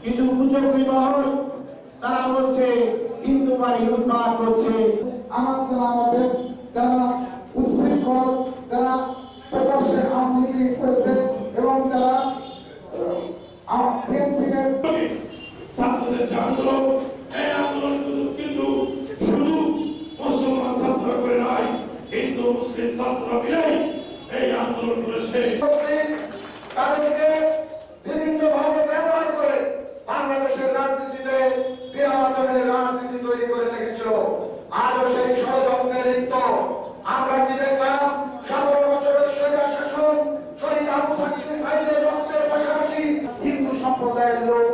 কিছু কুচক্রী মহল তারা বলছে হিন্দু বাড়ি লুটপাট করছে। আমার যারা আমাদের যারা উচ্ছৃঙ্খল, যারা প্রকাশ্যে আওয়ামী করেছে এবং যারা ছাত্রদের যে আন্দোলন, এই আন্দোলন কিন্তু শুধু মুসলমান ছাত্ররা করে নাই, হিন্দু মুসলিম ছাত্ররা মিলে এই আন্দোলন করেছে। তাদেরকে বিভিন্নভাবে ব্যবহার করে বাংলাদেশের রাজনীতিতে বিরাজনের রাজনীতি তৈরি করে রেখেছিল। আজও সেই ষড়যন্ত্রের লিপ্ত। আমরা কি দেখলাম 17 বছরের স্বৈরাচার শাসন শহীদ আবু তাকির সাইদের রক্তের পাশাপাশি হিন্দু সম্প্রদায়ের লোক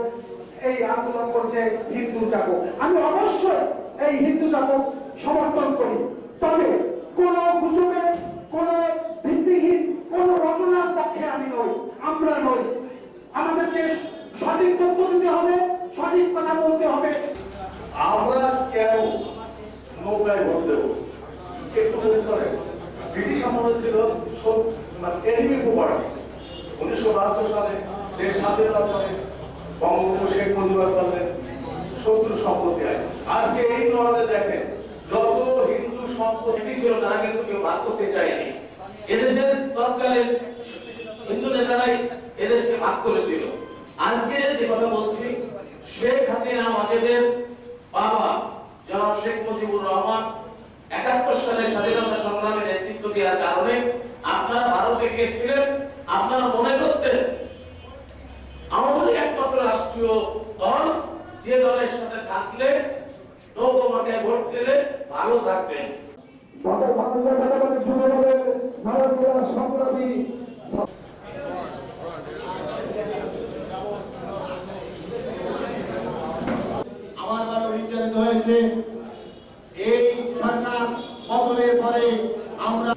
এই আন্দোলন করছে হিন্দু জাগো। আমি অবশ্যই এই হিন্দু জাগো সমর্থন করি, তবে কোন গুজবে, কোন ভিত্তিহীন কোন রচনার পক্ষে আমি নই, আমরা নই। আমাদেরকে সঠিক তথ্য দিতে হবে, সঠিক কথা বলতে হবে। আমরা কেন নৌকায় ভোট দেবো একটু বলতে পারেন? ব্রিটিশ আমলে ছিল এনিমি প্রপার্টি। 1972 সালে দেশ স্বাধীনতার পরে বঙ্গবন্ধু শেখ মুজিবুর রহমানের শত্রু সম্পত্তি আইন। আজকে এই লড়াইতে দেখেন যত হিন্দু সম্পত্তি ছিল তারা কিন্তু কেউ বাদ করতে চায়নি। এদেশের তৎকালীন হিন্দু নেতারাই এদেশকে ভাগ করেছিল। আজকে যে কথা বলছি, শেখ হাসিনা ওয়াজেদের বাবা জনাব শেখ মুজিবুর রহমান 71 সালে স্বাধীনতা সংগ্রামে নেতৃত্ব দেওয়ার কারণে আপনারা ভারতে গিয়েছিলেন। আপনারা মনে করতেন আমাদের একমাত্র রাষ্ট্রীয় দল, যে দলের সাথে থাকলে নৌকমার্কায় ভোট দিলে ভালো থাকবেন। সংগ্রামী আমার দ্বারা বিচারিত হয়েছে। এই সরকার পতনের পরে আমরা